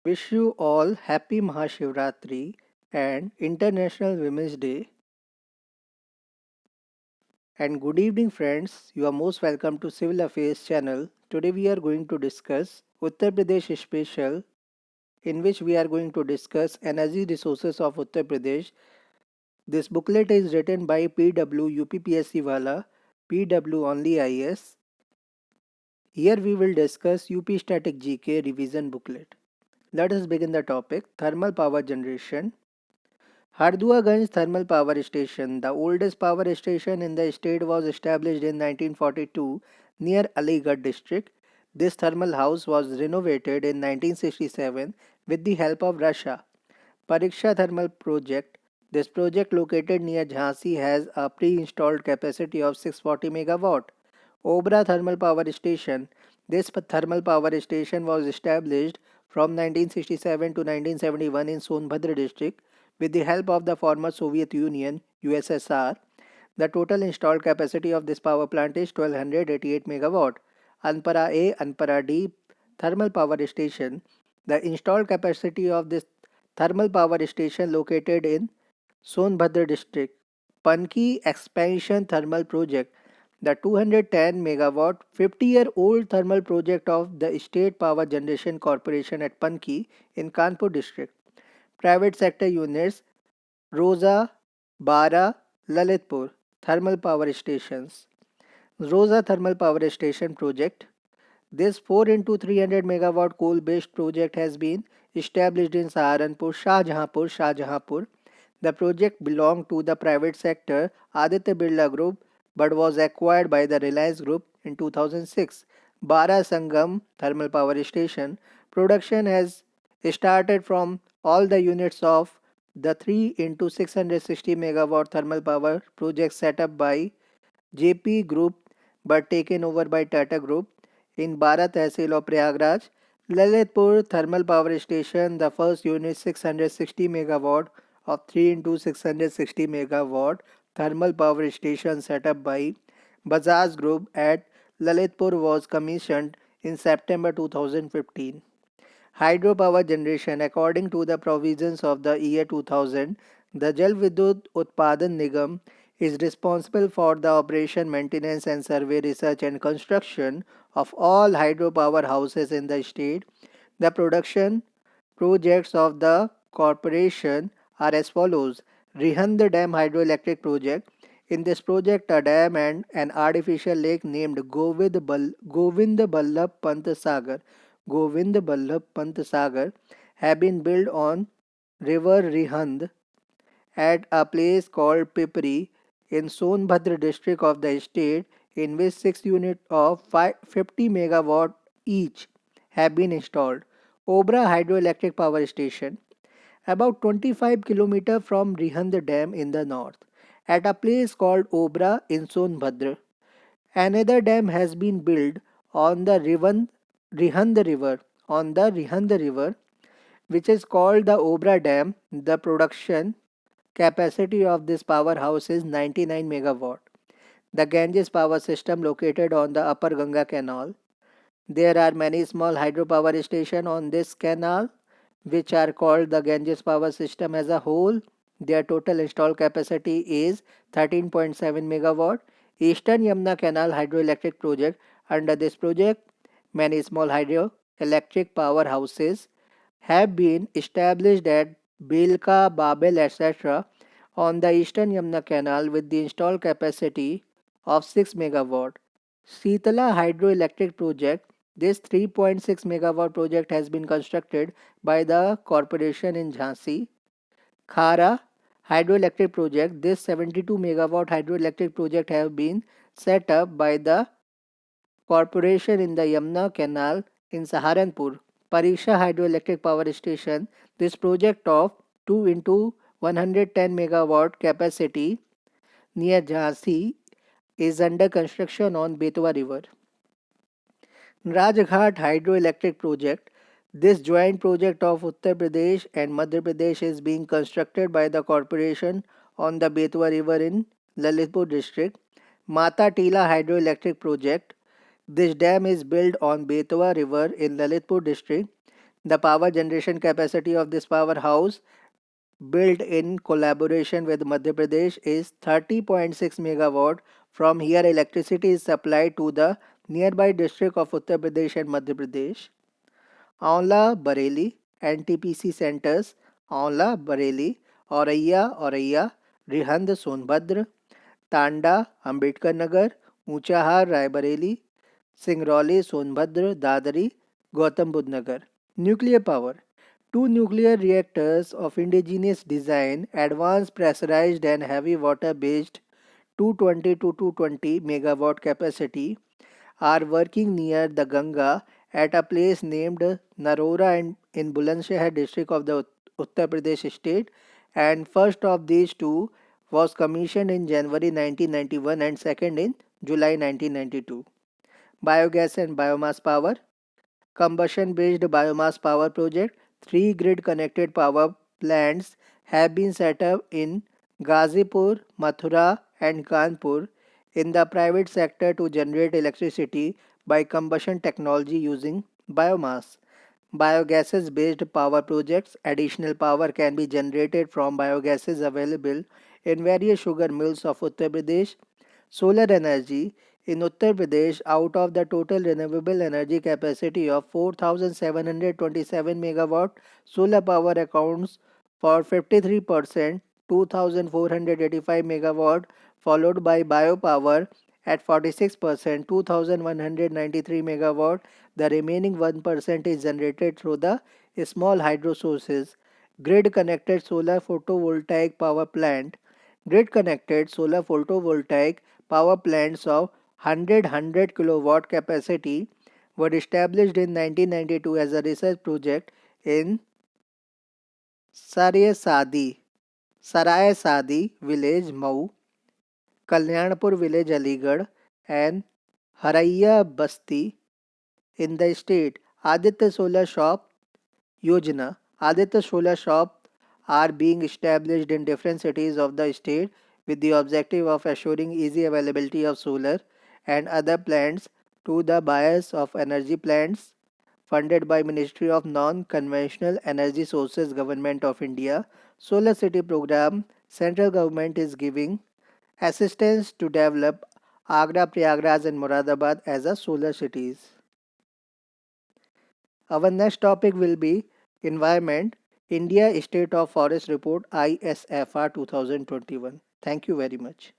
Wish you all happy Mahashivratri and International Women's Day. And good evening, friends. You are most welcome to Civil Affairs channel. Today we are going to discuss Uttar Pradesh special, in which we are going to discuss energy resources of Uttar Pradesh. This booklet is written by PW UPPSC Wala, PW Only IS. Here we will discuss UP Static GK revision booklet. Let us begin the topic thermal power generation. Harduaganj Thermal Power Station, the oldest power station in the state, was established in 1942 near Aligarh district. This thermal house was renovated in 1967 with the help of Russia. Pariksha Thermal Project. This project located near Jhansi has a pre-installed capacity of 640 megawatt. Obra Thermal Power Station. This thermal power station was established from 1967 to 1971 in Sonbhadra district with the help of the former Soviet Union USSR. The total installed capacity of this power plant is 1288 megawatt. Anpara A, Anpara D thermal power station. The installed capacity of this thermal power station located in Sonbhadra district. Panki Expansion Thermal Project. The 210 megawatt 50-year-old thermal project of the State Power Generation Corporation at Panki in Kanpur district. Private sector units Rosa, Bara, Lalitpur thermal power stations. Rosa Thermal Power Station project. This 4 into 300 megawatt coal based project has been established in Saharanpur, Shahjahanpur. The project belonged to the private sector Aditya Birla Group but was acquired by the Reliance Group in 2006. Bara Sangam Thermal Power Station production has started from all the units of the 3 into 660 megawatt thermal power project set up by JP Group but taken over by Tata Group in Bara Tehsil of Prayagraj. Lalitpur Thermal Power Station, the first unit 660 megawatt of 3 into 660 megawatt thermal power station set up by Bajaj Group at Lalitpur was commissioned in September 2015. Hydropower generation. According to the provisions of the year 2000, the Jal Vidyut Utpadan Nigam is responsible for the operation, maintenance and survey, research and construction of all hydropower houses in the state. The production projects of the corporation are as follows. Rihand Dam Hydroelectric Project. In this project, a dam and an artificial lake named Govind Ballabh Pant Sagar have been built on river Rihand at a place called Pipri in Sonbhadra district of the state, in which 6 units of 50 megawatt each have been installed. Obra Hydroelectric Power Station, about 25 km from Rihand Dam in the north, at a place called Obra in Sonbhadra. Another dam has been built on the Rihand River, which is called the Obra Dam. The production capacity of this powerhouse is 99 megawatt. The Ganges power system located on the Upper Ganga Canal. There are many small hydropower stations on this canal which are called the Ganges power system as a whole. Their total installed capacity is 13.7 megawatt. Eastern Yamuna Canal Hydroelectric Project. Under this project, many small hydroelectric powerhouses have been established at Belka, Babel, etc. on the Eastern Yamuna Canal with the installed capacity of 6 megawatt. Sitala Hydroelectric Project. This 3.6 megawatt project has been constructed by the corporation in Jhansi. Khara Hydroelectric Project. This 72 megawatt hydroelectric project have been set up by the corporation in the Yamuna Canal in Saharanpur. Pariksha Hydroelectric Power Station. This project of 2 into 110 megawatt capacity near Jhansi is under construction on Betwa River. Rajghat Hydroelectric Project. This joint project of Uttar Pradesh and Madhya Pradesh is being constructed by the corporation on the Betwa River in Lalitpur district. Mata Tila Hydroelectric Project. This dam is built on Betwa River in Lalitpur district. The power generation capacity of this powerhouse, built in collaboration with Madhya Pradesh, is 30.6 megawatt. From here, electricity is supplied to the nearby district of Uttar Pradesh and Madhya Pradesh. Aula, Bareilly, NTPC centers, Aula, Bareilly, Auraiya, Rihand, Sonbhadra, Tanda, Ambedkar Nagar, Unchahar, Raebareli, Singrauli, Sonbhadra, Dadari, Gautam Budh Nagar. Nuclear power. Two nuclear reactors of indigenous design, advanced pressurized and heavy water based 220 to 220 megawatt capacity, are working near the Ganga at a place named Narora in Bulandshahr district of the Uttar Pradesh state, and first of these two was commissioned in January 1991 and second in July 1992. Biogas and biomass power. Combustion based biomass power project. Three grid connected power plants have been set up in Ghazipur, Mathura, and Kanpur in the private sector to generate electricity by combustion technology using biomass. Biogases based power projects. Additional power can be generated from biogases available in various sugar mills of Uttar Pradesh. Solar energy. In Uttar Pradesh, out of the total renewable energy capacity of 4,727 megawatt, solar power accounts for 53%, 2,485 megawatt, followed by biopower at 46%, 2,193 megawatt. The remaining 1% is generated through the small hydro sources. Grid connected solar photovoltaic power plant. Grid connected solar photovoltaic power plants of 100 kilowatt capacity were established in 1992 as a research project in Sarai Sadi village, Mau, Kalyanpur village, Aligarh, and Haraiya Basti in the state. Aditya Solar Shop Yojana. Aditya Solar Shop are being established in different cities of the state with the objective of assuring easy availability of solar and other plants to the buyers of energy plants funded by Ministry of Non-Conventional Energy Sources Government of India. Solar City program. Central government is giving assistance to develop Agra, Prayagraj and Moradabad as a solar cities. Our next topic will be environment, India State of Forest Report ISFR 2021. Thank you very much.